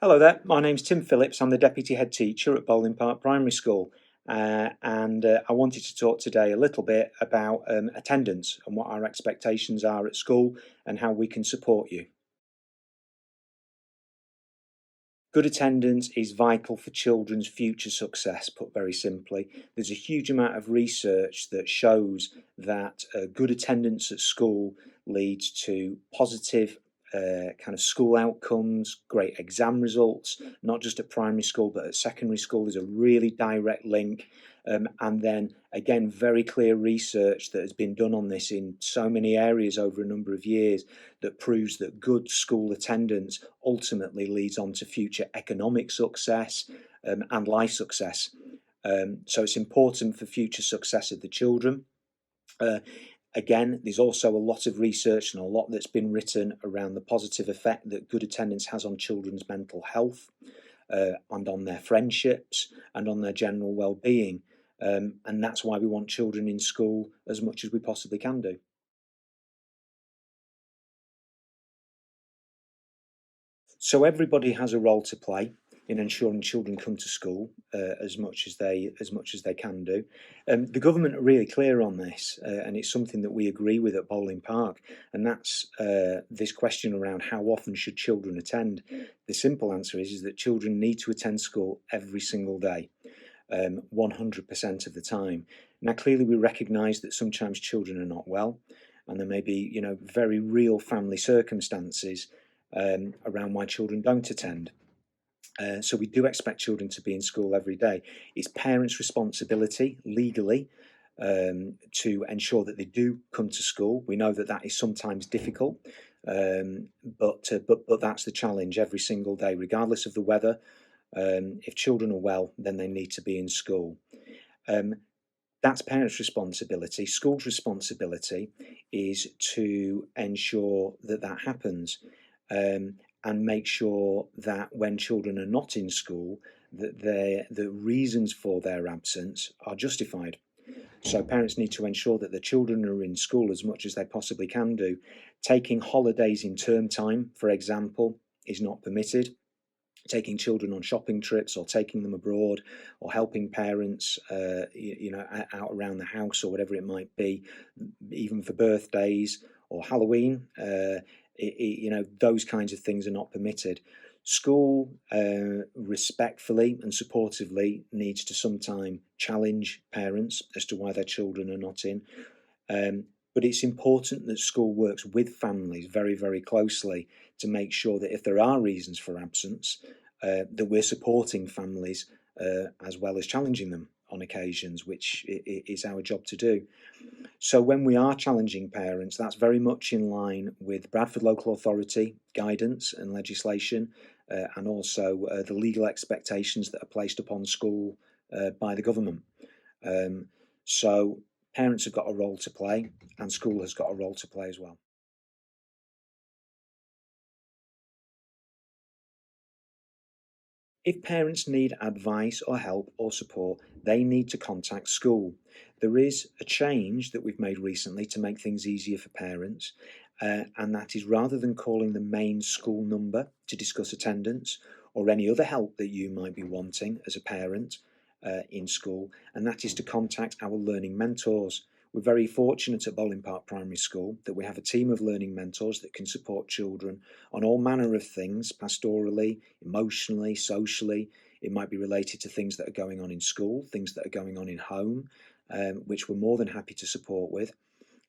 Hello there, my name's Tim Phillips. I'm the Deputy Head Teacher at Bowling Park Primary School, and I wanted to talk today a little bit about attendance and what our expectations are at school and how we can support you. Good attendance is vital for children's future success, put very simply. There's a huge amount of research that shows that good attendance at school leads to positive kind of school outcomes, great exam results, not just at primary school but at secondary school. There's a really direct link. And then again, very clear research that has been done on this in so many areas over a number of years that proves that good school attendance ultimately leads on to future economic success and life success. So it's important for future success of the children. Uh, Again, there's also a lot of research and a lot that's been written around the positive effect that good attendance has on children's mental health and on their friendships and on their general well-being. And that's why we want children in school as much as we possibly can do. So everybody has a role to play in ensuring children come to school as much as they can do. The government are really clear on this, and it's something that we agree with at Bowling Park, and that's this question around how often should children attend. The simple answer is that children need to attend school every single day. 100% of the time. Now, clearly, we recognise that sometimes children are not well, and there may be, very real family circumstances around why children don't attend. So we do expect children to be in school every day. It's parents' responsibility legally to ensure that they do come to school. We know that that is sometimes difficult, but that's the challenge every single day, regardless of the weather. If children are well, then they need to be in school. Um, that's parents' responsibility. School's responsibility is to ensure that that happens, and make sure that when children are not in school, that the reasons for their absence are justified. So parents need to ensure that the children are in school as much as they possibly can do. Taking holidays in term time, for example, is not permitted. Taking children on shopping trips or taking them abroad or helping parents out around the house or whatever it might be, even for birthdays or Halloween, those kinds of things are not permitted. School respectfully and supportively needs to sometime challenge parents as to why their children are not in. But it's important that school works with families very, very closely to make sure that if there are reasons for absence, that we're supporting families as well as challenging them on occasions, which is our job to do. So when we are challenging parents, that's very much in line with Bradford Local Authority guidance and legislation, and also the legal expectations that are placed upon school by the government. So parents have got a role to play, and school has got a role to play as well. If parents need advice or help or support, they need to contact school. There is a change that we've made recently to make things easier for parents, and that is rather than calling the main school number to discuss attendance or any other help that you might be wanting as a parent in school, and that is to contact our learning mentors. We're very fortunate at Bowling Park Primary School that we have a team of learning mentors that can support children on all manner of things, pastorally, emotionally, socially. It might be related to things that are going on in school, things that are going on in home, which we're more than happy to support with.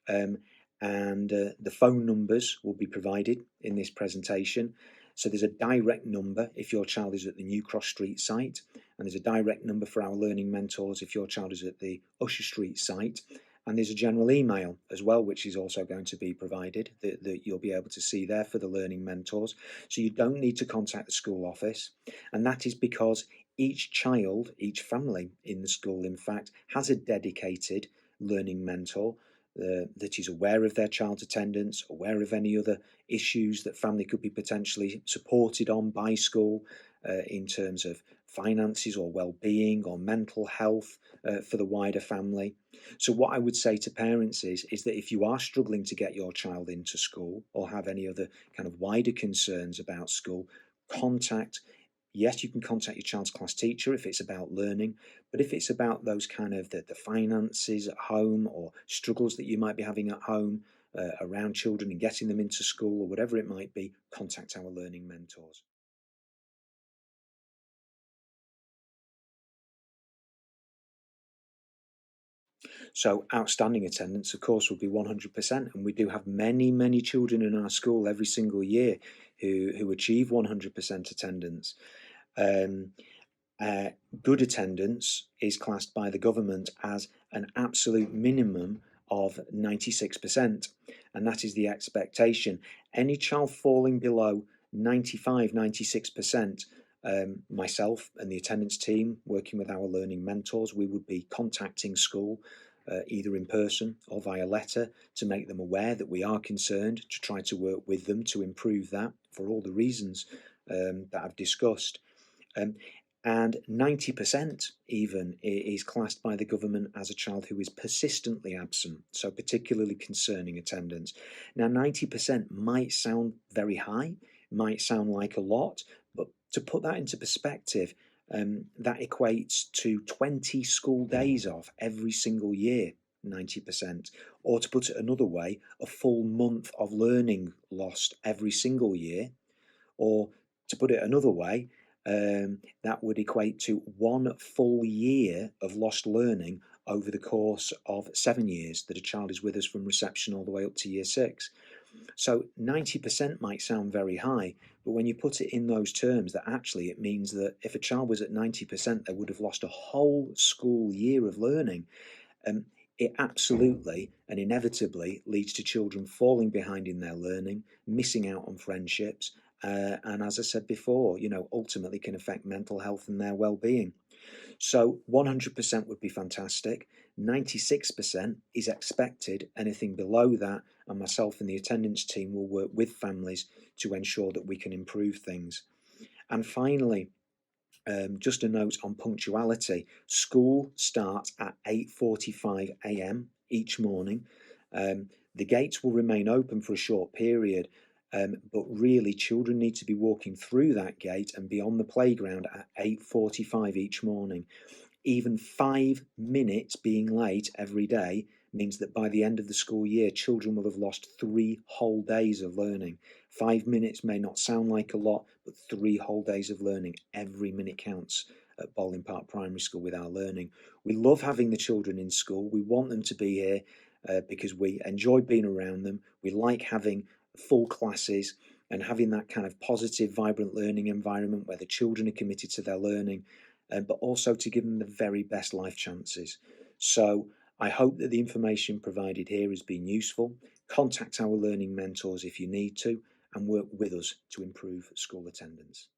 Um, and the phone numbers will be provided in this presentation. So there's a direct number if your child is at the New Cross Street site, and there's a direct number for our learning mentors if your child is at the Usher Street site. And there's a general email as well, which is also going to be provided that you'll be able to see there for the learning mentors. So you don't need to contact the school office. And that is because each child, each family in the school, in fact, has a dedicated learning mentor that is aware of their child's attendance, aware of any other issues that family could be potentially supported on by school in terms of finances or well-being or mental health for the wider family. So what I would say to parents is that if you are struggling to get your child into school or have any other kind of wider concerns about school, contact. Yes, you can contact your child's class teacher if it's about learning, but if it's about those kind of the finances at home or struggles that you might be having at home around children and getting them into school or whatever it might be, contact our learning mentors. So outstanding attendance, of course, would be 100%, and we do have many, many children in our school every single year who achieve 100% attendance. Um, uh, Good attendance is classed by the government as an absolute minimum of 96%, and that is the expectation. Any child falling below 95, 96%, myself and the attendance team, working with our learning mentors, we would be contacting school either in person or via letter to make them aware that we are concerned, to try to work with them to improve that for all the reasons that I've discussed. Um, and 90% even is classed by the government as a child who is persistently absent, so particularly concerning attendance. Now, 90% might sound very high, might sound like a lot, but to put that into perspective, that equates to 20 school days off every single year, 90%. Or to put it another way, a full month of learning lost every single year. Or to put it another way, that would equate to one full year of lost learning over the course of 7 years that a child is with us from reception all the way up to year six. So 90% might sound very high, but when you put it in those terms, that actually it means that if a child was at 90%, they would have lost a whole school year of learning. Um, it absolutely and inevitably leads to children falling behind in their learning, missing out on friendships, and as I said before, ultimately can affect mental health and their well-being. So 100% would be fantastic. 96% is expected. Anything below that, and myself and the attendance team will work with families to ensure that we can improve things. And finally, just a note on punctuality. School starts at 8:45 a.m. each morning. The gates will remain open for a short period, but really children need to be walking through that gate and be on the playground at 8:45 each morning. Even 5 minutes being late every day means that by the end of the school year, children will have lost 3 whole days of learning. 5 minutes may not sound like a lot, but 3 whole days of learning, every minute counts at Bowling Park Primary School with our learning. We love having the children in school. We want them to be here because we enjoy being around them. We like having full classes and having that kind of positive, vibrant learning environment where the children are committed to their learning, but also to give them the very best life chances. So I hope that the information provided here has been useful. Contact our learning mentors if you need to, and work with us to improve school attendance.